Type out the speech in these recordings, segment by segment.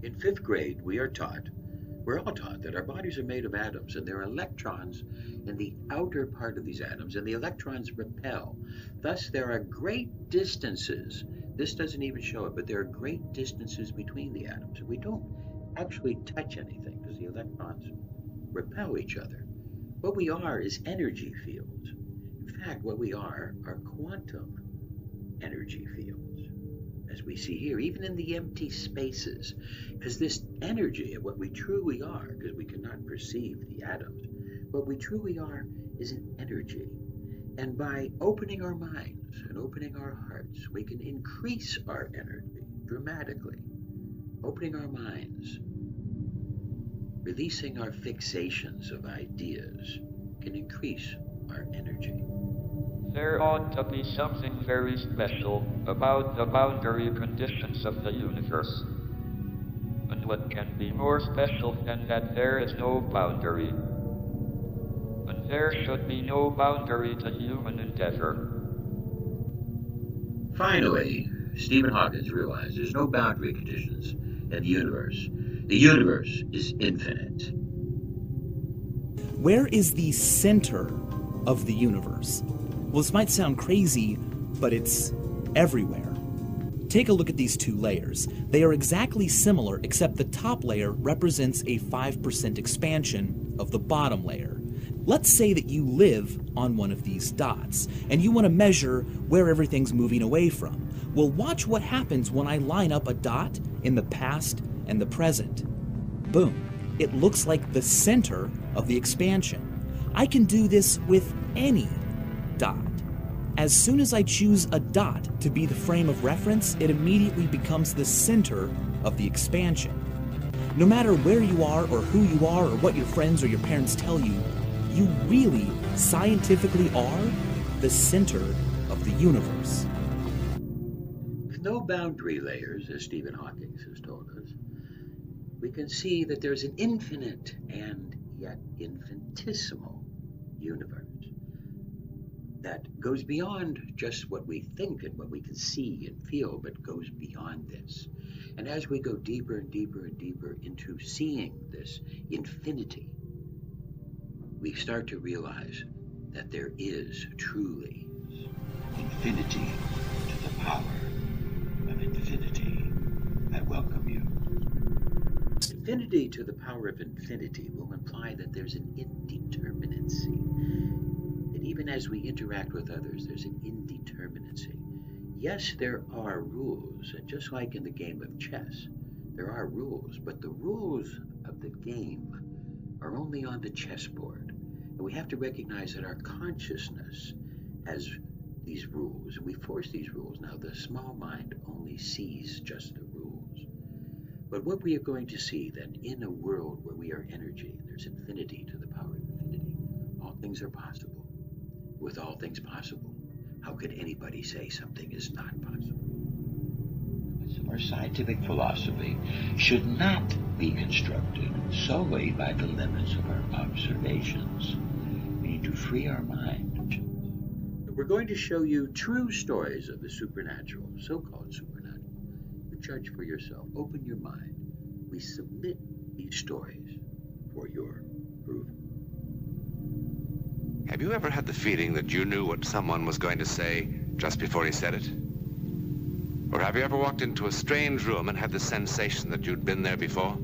In fifth grade, we're all taught that our bodies are made of atoms and there are electrons in the outer part of these atoms, and the electrons repel. Thus, there are great distances. This doesn't even show it, but there are great distances between the atoms. We don't actually touch anything because the electrons repel each other. What we are is energy fields. In fact, what we are quantum energy fields, as we see here, even in the empty spaces, because this energy of what we truly are, because we cannot perceive the atoms, what we truly are is an energy. And by opening our minds and opening our hearts, we can increase our energy dramatically. Opening our minds, releasing our fixations of ideas, can increase our energy. There ought to be something very special about the boundary conditions of the universe. And what can be more special than that there is no boundary? And there should be no boundary to human endeavor. Finally, Stephen Hawking realized there's no boundary conditions in the universe. The universe is infinite. Where is the center of the universe? Well, this might sound crazy, but it's everywhere. Take a look at these two layers. They are exactly similar, except the top layer represents a 5% expansion of the bottom layer. Let's say that you live on one of these dots, and you want to measure where everything's moving away from. Well, watch what happens when I line up a dot in the past and the present. Boom. It looks like the center of the expansion. I can do this with any dot. As soon as I choose a dot to be the frame of reference, it immediately becomes the center of the expansion. No matter where you are or who you are or what your friends or your parents tell you, you really scientifically are the center of the universe. With no boundary layers, as Stephen Hawking has told us, we can see that there's an infinite and yet infinitesimal universe that goes beyond just what we think and what we can see and feel, but goes beyond this. And as we go deeper and deeper and deeper into seeing this infinity, we start to realize that there is truly infinity to the power of infinity. I welcome you. Infinity to the power of infinity will imply that there's an indeterminacy. That even as we interact with others, there's an indeterminacy. Yes, there are rules, and just like in the game of chess, there are rules, but the rules of the game are only on the chessboard. And we have to recognize that our consciousness has these rules, and we force these rules. Now, the small mind only sees just the rules. But what we are going to see then, in a world where we are energy, and there's infinity to the power of infinity, all things are possible. With all things possible, how could anybody say something is not possible? Our scientific philosophy should not be constructed solely by the limits of our observations. We need to free our mind. We're going to show you true stories of the supernatural, so-called supernatural. You judge for yourself. Open your mind. We submit these stories for your approval. Have you ever had the feeling that you knew what someone was going to say just before he said it? Or have you ever walked into a strange room and had the sensation that you'd been there before?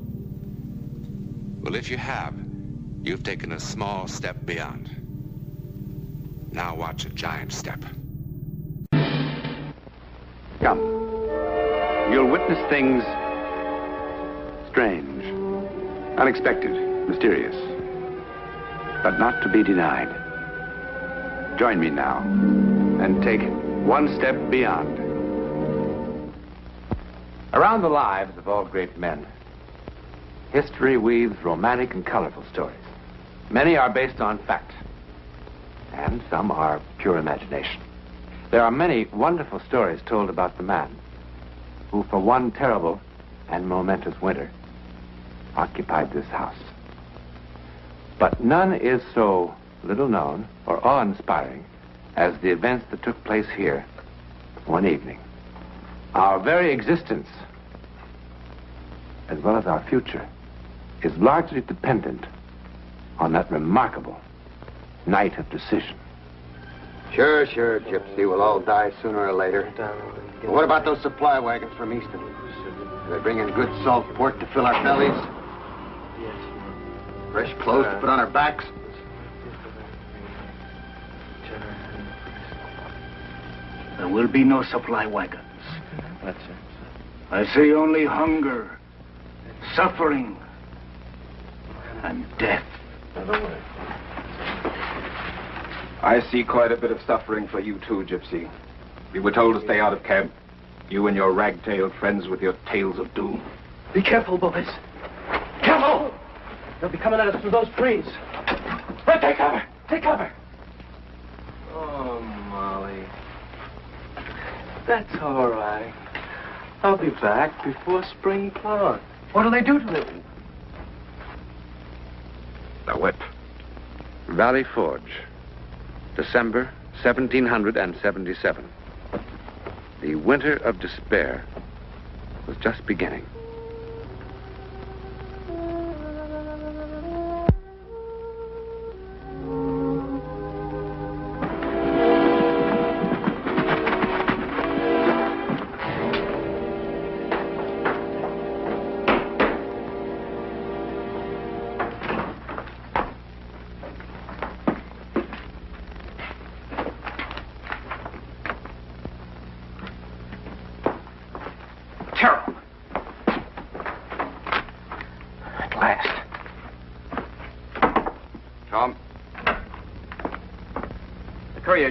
Well, if you have, you've taken a small step beyond. Now watch a giant step. Come. You'll witness things strange, unexpected, mysterious, but not to be denied. Join me now and take one step beyond. Around the lives of all great men, history weaves romantic and colorful stories. Many are based on fact, and some are pure imagination. There are many wonderful stories told about the man who, for one terrible and momentous winter, occupied this house. But none is so little known or awe-inspiring as the events that took place here one evening. Our very existence as well as our future, is largely dependent on that remarkable night of decision. Sure, Gypsy. We'll all die sooner or later. But what about those supply wagons from Easton? Do they bring in good salt pork to fill our bellies? Fresh clothes to put on our backs? There will be no supply wagons. That's it. I see only hunger, suffering, and death. I see quite a bit of suffering for you too, Gypsy. We were told to stay out of camp. You and your rag-tailed friends with your tales of doom. Be careful, boys. Careful! They'll be coming at us through those trees. Run, take cover! Take cover! Oh, Molly. That's all right. I'll be back before spring plowing. What'll they do to them? The whip. Valley Forge, December 1777. The winter of despair was just beginning.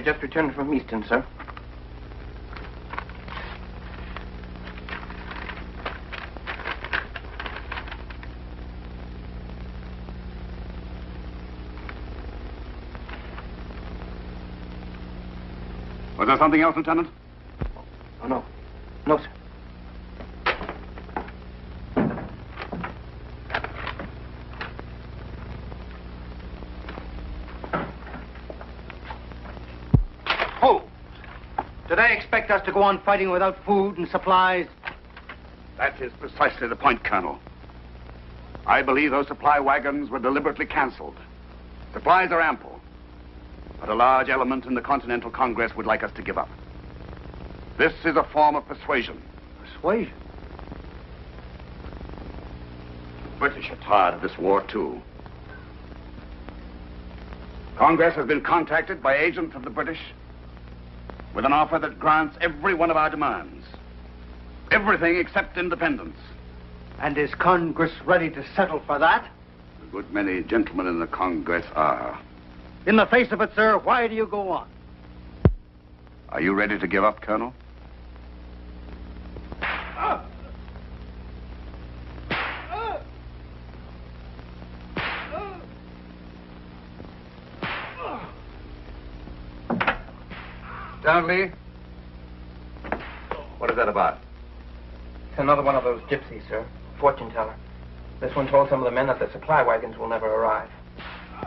Just returned from Easton, sir. Was there something else, Lieutenant? Oh, no. No, sir. Do they expect us to go on fighting without food and supplies? That is precisely the point, Colonel. I believe those supply wagons were deliberately canceled. Supplies are ample, but a large element in the Continental Congress would like us to give up. This is a form of persuasion. Persuasion? The British are tired of this war, too. Congress has been contacted by agents of the British with an offer that grants every one of our demands. Everything except independence. And is Congress ready to settle for that? A good many gentlemen in the Congress are. In the face of it, sir, why do you go on? Are you ready to give up, Colonel? Stanley? What is that about? It's another one of those gypsies, sir. Fortune teller. This one told some of the men that the supply wagons will never arrive.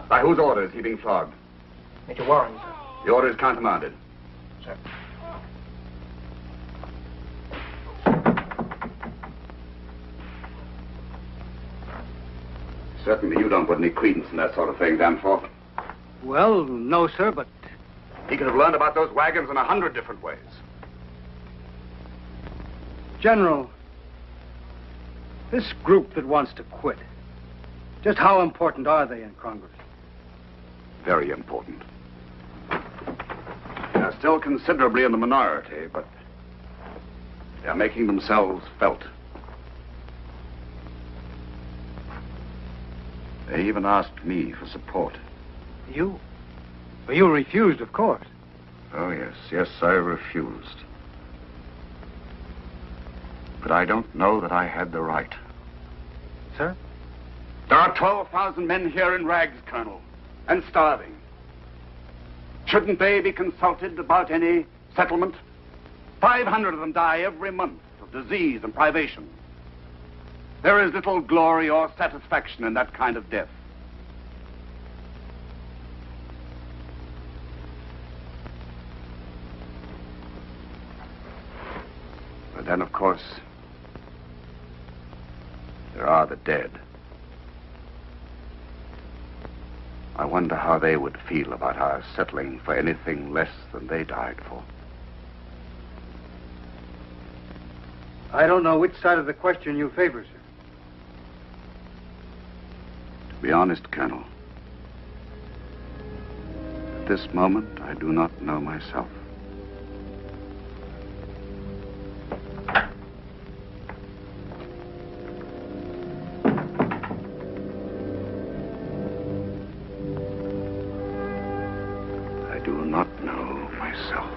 By whose order is he being flogged? Major Warren, sir. The order is countermanded. Sir. Certainly you don't put any credence in that sort of thing, Danforth. Well, no, sir, but He could have learned about those wagons in 100 different ways. General, this group that wants to quit, just how important are they in Congress? Very important. They are still considerably in the minority, but they are making themselves felt. They even asked me for support. You? Well, you refused, of course. Oh, yes, I refused. But I don't know that I had the right. Sir? There are 12,000 men here in rags, Colonel, and starving. Shouldn't they be consulted about any settlement? 500 of them die every month of disease and privation. There is little glory or satisfaction in that kind of death. But then, of course, There are the dead. I wonder how they would feel about our settling for anything less than they died for. I don't know which side of the question you favor, sir. To be honest, Colonel, at this moment, I do not know myself. I do not know myself.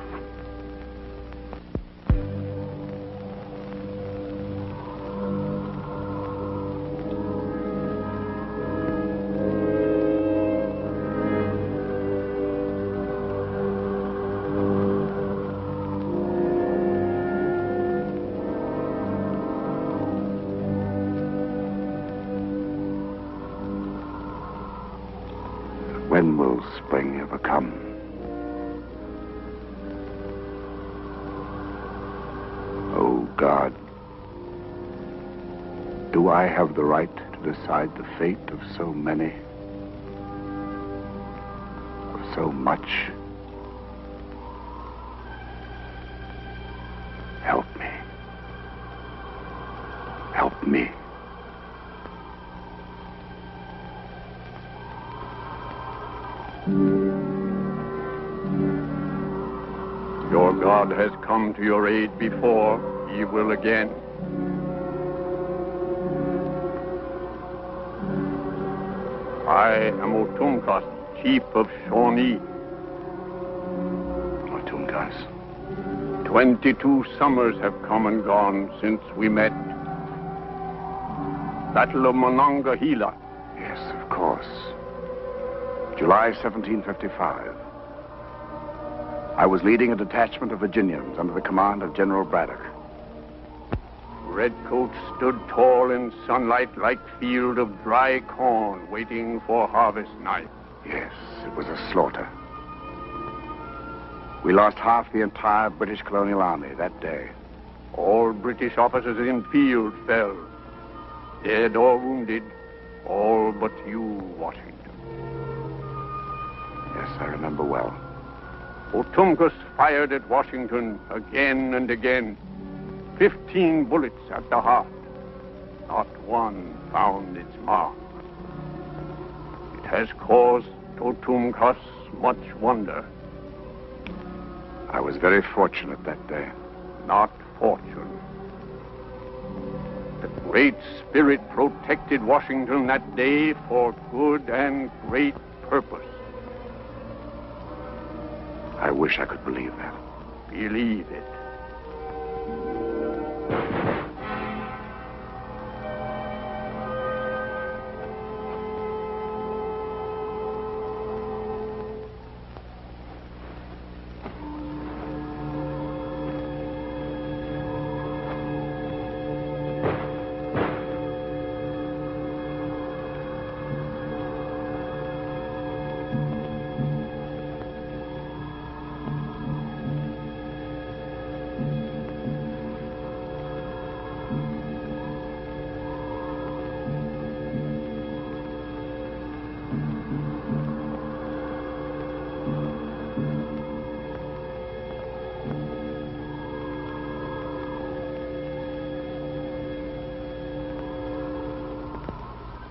When will spring ever come? Oh, God, do I have the right to decide the fate of so many, of so much? Help me. Help me. Your God has come to your aid before. He will again. I am Otumkas, chief of Shawnee. Otumkas. 22 summers have come and gone since we met. Battle of Monongahela. Yes, of course. July 1755. I was leading a detachment of Virginians under the command of General Braddock. Redcoats stood tall in sunlight like field of dry corn waiting for harvest night. Yes, it was a slaughter. We lost half the entire British colonial army that day. All British officers in field fell. Dead or wounded, all but you, Washington. Yes, I remember well. Otumkas fired at Washington again and again. 15 bullets at the heart. Not one found its mark. It has caused Otumkas much wonder. I was very fortunate that day. Not fortune. The Great Spirit protected Washington that day for good and great purpose. I wish I could believe that. Believe it.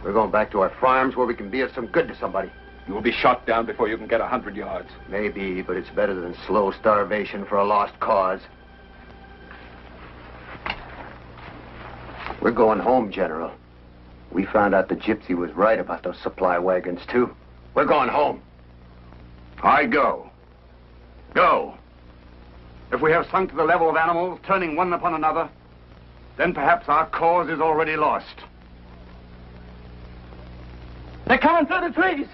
We're going back to our farms where we can be of some good to somebody. You will be shot down before you can get 100 yards. Maybe, but it's better than slow starvation for a lost cause. We're going home, General. We found out the gypsy was right about those supply wagons, too. We're going home. I go. Go. If we have sunk to the level of animals, turning one upon another, then perhaps our cause is already lost. They're coming through the trees.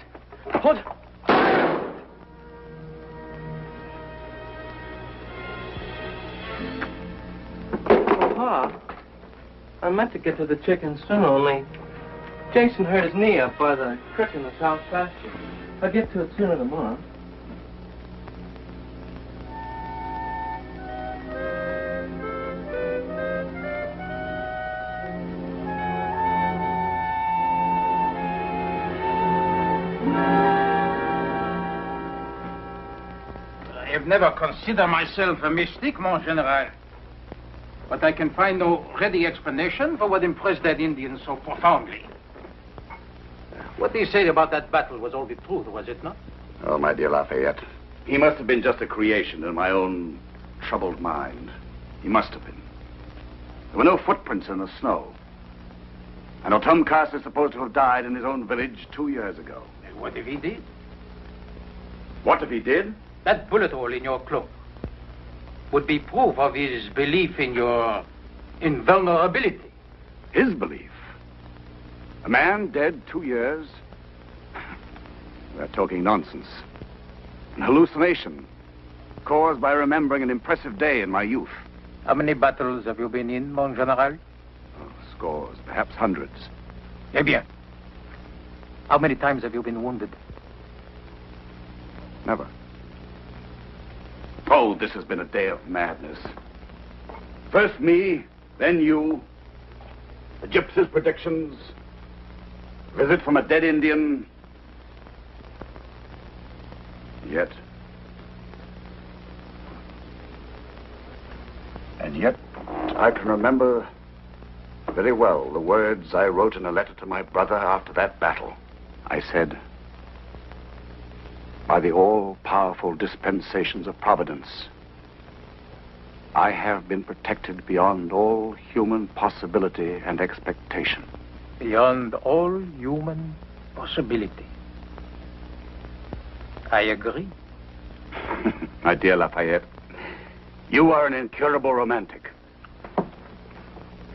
Hold. Pa, I meant to get to the chickens soon, only Jason hurt his knee up by the creek in the south pasture. I'll get to it sooner tomorrow. have never considered myself a mystic, mon général. But I can find no ready explanation for what impressed that Indian so profoundly. What they say about that battle was all the truth, was it not? Oh, my dear Lafayette, he must have been just a creation in my own troubled mind. He must have been. There were no footprints in the snow. And Otumkas is supposed to have died in his own village 2 years ago. And what if he did? What if he did? That bullet hole in your cloak would be proof of his belief in your invulnerability. His belief? A man dead 2 years? We're talking nonsense. An hallucination caused by remembering an impressive day in my youth. How many battles have you been in, mon général? Oh, scores, perhaps hundreds. Eh bien. How many times have you been wounded? Never. Oh, this has been a day of madness. First me, then you. The gypsy's predictions. Visit from a dead Indian. Yet. And yet, I can remember very well the words I wrote in a letter to my brother after that battle. I said, by the all-powerful dispensations of Providence, I have been protected beyond all human possibility and expectation. Beyond all human possibility. I agree. My dear Lafayette, you are an incurable romantic.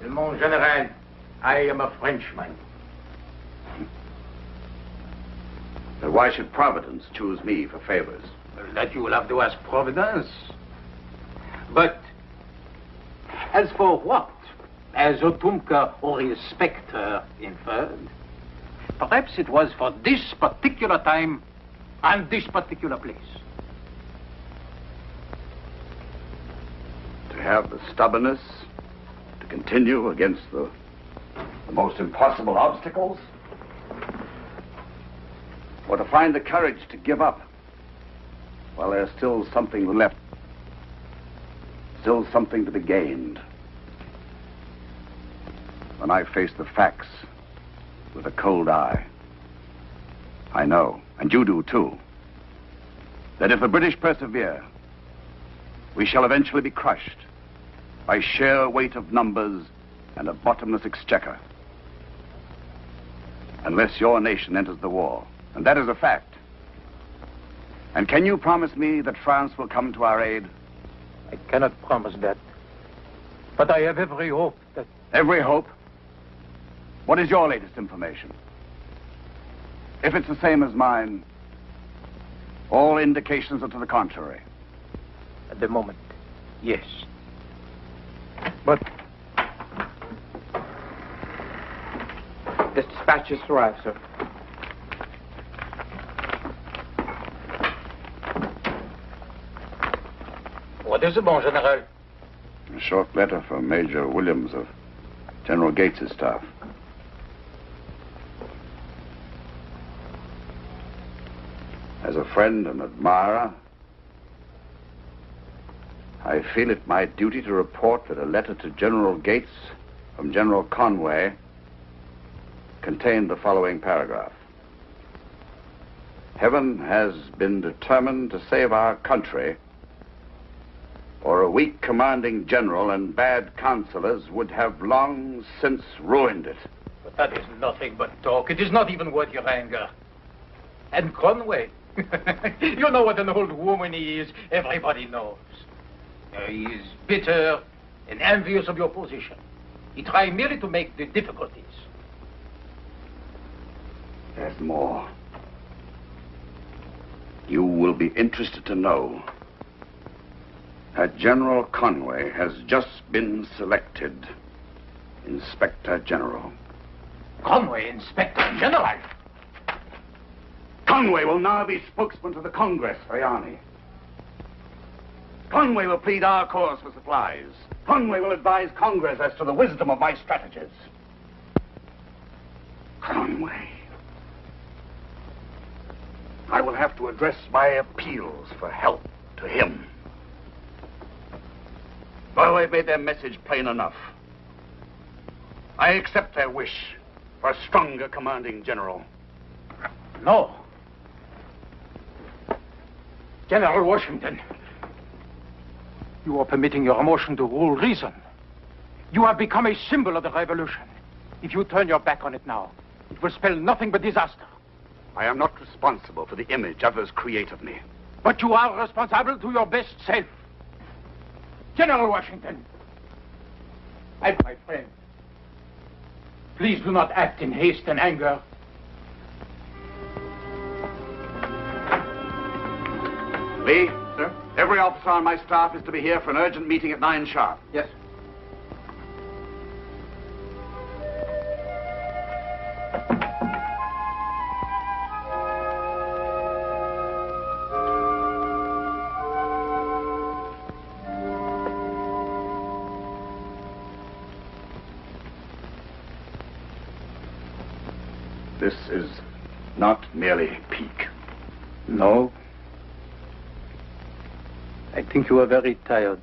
Mon général, I am a Frenchman. But why should Providence choose me for favors? Well, that you will have to ask Providence. But as for what, as Otumka or his spectre inferred, perhaps it was for this particular time and this particular place. To have the stubbornness to continue against the most impossible obstacles? Or to find the courage to give up while there's still something left, still something to be gained? When I face the facts with a cold eye, I know, and you do too, that if the British persevere, we shall eventually be crushed by sheer weight of numbers and a bottomless exchequer. Unless your nation enters the war. And that is a fact. And can you promise me that France will come to our aid? I cannot promise that. But I have every hope that... Every hope? What is your latest information? If it's the same as mine, all indications are to the contrary. At the moment, yes. But... The dispatch has arrived, sir. What is it, mon général? A short letter from Major Williams of General Gates's staff. As a friend and admirer, I feel it my duty to report that a letter to General Gates from General Conway contained the following paragraph. Heaven has been determined to save our country, or a weak commanding general and bad counselors would have long since ruined it. But that is nothing but talk. It is not even worth your anger. And Conway, you know what an old woman he is. Everybody knows. He is bitter and envious of your position. He tried merely to make the difficulties. There's more. You will be interested to know that General Conway has just been selected Inspector General. Conway, Inspector General? Conway will now be spokesman to the Congress for the Army. Conway will plead our cause for supplies. Conway will advise Congress as to the wisdom of my strategies. Conway. I will have to address my appeals for help to him. Well, they've made their message plain enough. I accept their wish for a stronger commanding general. No. General Washington, you are permitting your emotion to rule reason. You have become a symbol of the revolution. If you turn your back on it now, it will spell nothing but disaster. I am not responsible for the image others create of me. But you are responsible to your best self. General Washington, my friend, please do not act in haste and anger. Lee? Sir? Every officer on my staff is to be here for an urgent meeting at 9 sharp. Yes. This is not merely pique. No. I think you are very tired.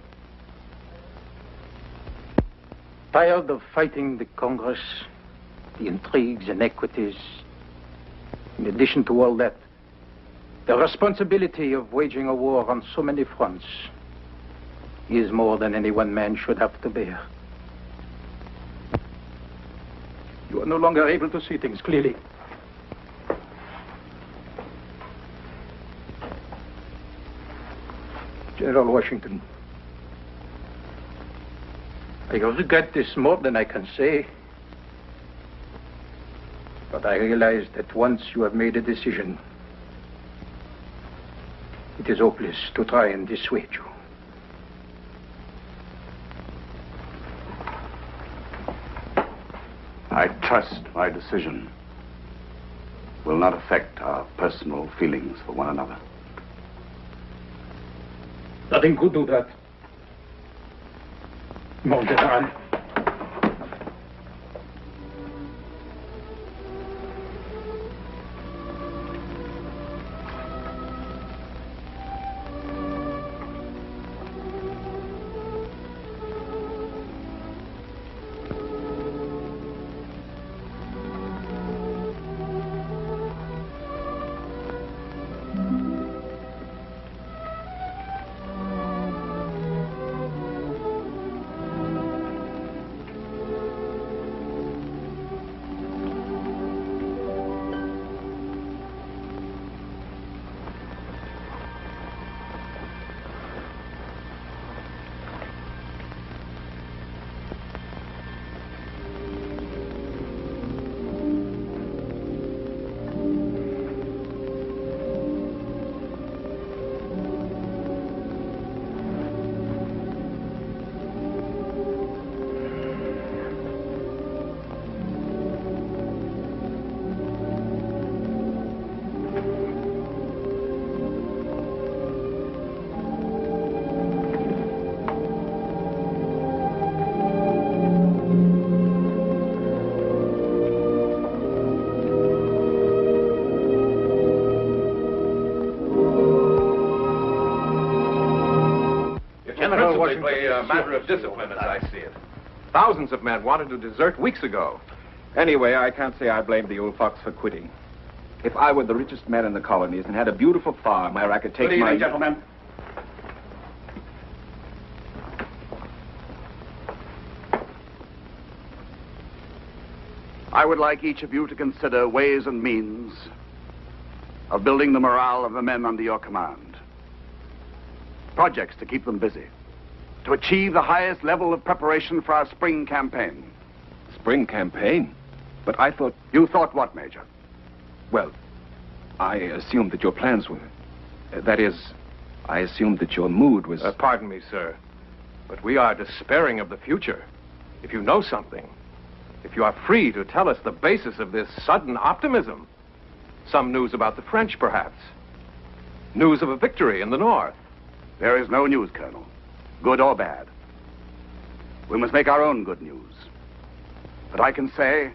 Tired of fighting the Congress, the intrigues, inequities. In addition to all that, the responsibility of waging a war on so many fronts is more than any one man should have to bear. You are no longer able to see things clearly. General Washington, I regret this more than I can say. But I realize that once you have made a decision, it is hopeless to try and dissuade you. I trust my decision will not affect our personal feelings for one another. Nothing could do that. Mon General. Principally a matter of discipline, as I see it. Thousands of men wanted to desert weeks ago. Anyway, I can't say I blame the old fox for quitting. If I were the richest man in the colonies and had a beautiful farm where I could take Good evening, gentlemen. I would like each of you to consider ways and means of building the morale of the men under your command. Projects to keep them busy. To achieve the highest level of preparation for our spring campaign. Spring campaign? But I thought... You thought what, Major? Well, I assumed that your plans were... that is, I assumed that your mood was... Pardon me, sir, but we are despairing of the future. If you know something, if you are free to tell us the basis of this sudden optimism. Some news about the French, perhaps. News of a victory in the north. There is no news, Colonel. Good or bad. We must make our own good news. But I can say,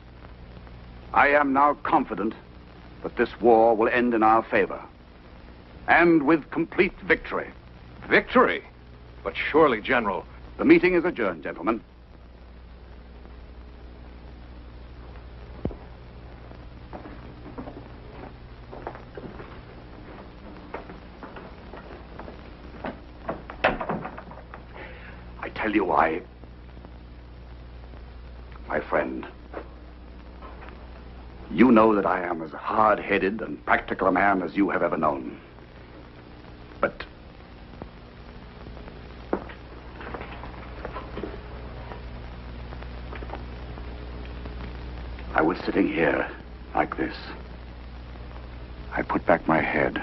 I am now confident that this war will end in our favor. And with complete victory. Victory? But surely, General... The meeting is adjourned, gentlemen. I tell you why. My friend, you know that I am as hard-headed and practical a man as you have ever known. But I was sitting here like this. I put back my head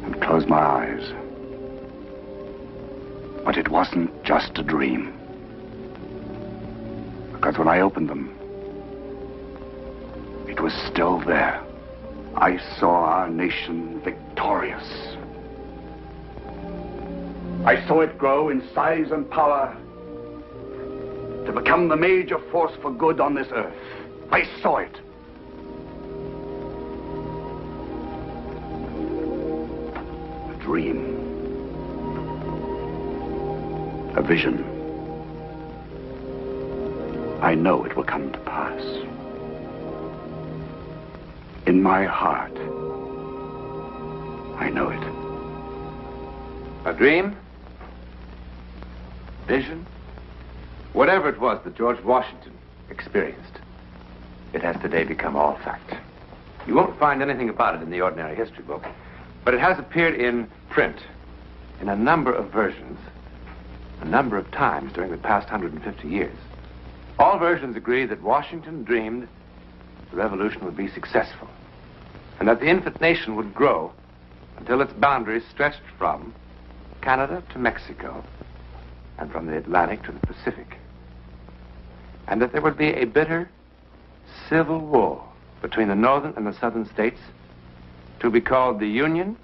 and closed my eyes. But it wasn't just a dream. Because when I opened them, it was still there. I saw our nation victorious. I saw it grow in size and power to become the major force for good on this earth. I saw it. A dream. A vision. I know it will come to pass. In my heart, I know it. A dream? Vision? Whatever it was that George Washington experienced, it has today become all fact. You won't find anything about it in the ordinary history book, but it has appeared in print in a number of versions, a number of times during the past 150 years. All versions agree that Washington dreamed the revolution would be successful, and that the infant nation would grow until its boundaries stretched from Canada to Mexico, and from the Atlantic to the Pacific, and that there would be a bitter civil war between the northern and the southern states to be called the Union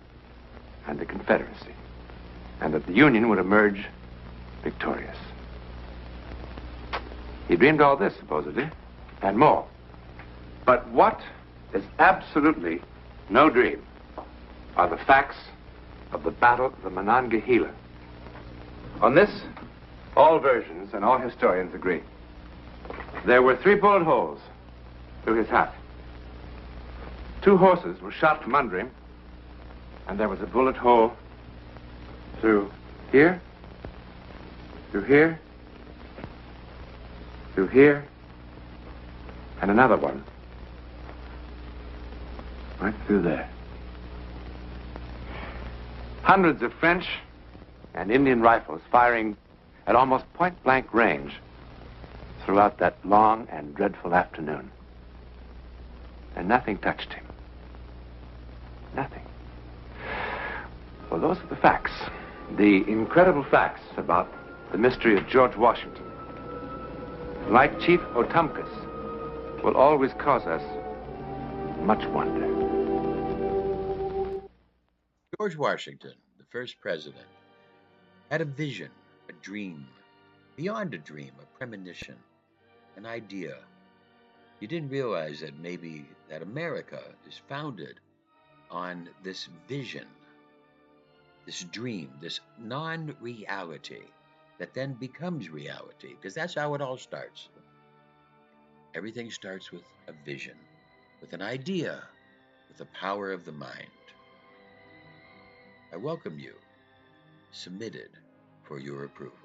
and the Confederacy, and that the Union would emerge victorious. He dreamed all this, supposedly, and more. But what is absolutely no dream are the facts of the Battle of the Monongahela. On this, all versions and all historians agree. There were 3 bullet holes through his hat. 2 horses were shot from under him, and there was a bullet hole through here, through here, through here, and another one right through there. Hundreds of French and Indian rifles firing at almost point-blank range throughout that long and dreadful afternoon. And nothing touched him. Nothing. Well, those are the facts. The incredible facts about the mystery of George Washington. Like Chief Otumkus, will always cause us much wonder. George Washington, the first president, had a vision, a dream, beyond a dream, a premonition, an idea. You didn't realize that maybe that America is founded on this vision, this dream, this non-reality that then becomes reality, because that's how it all starts. Everything starts with a vision, with an idea, with the power of the mind. I welcome you, submitted for your approval.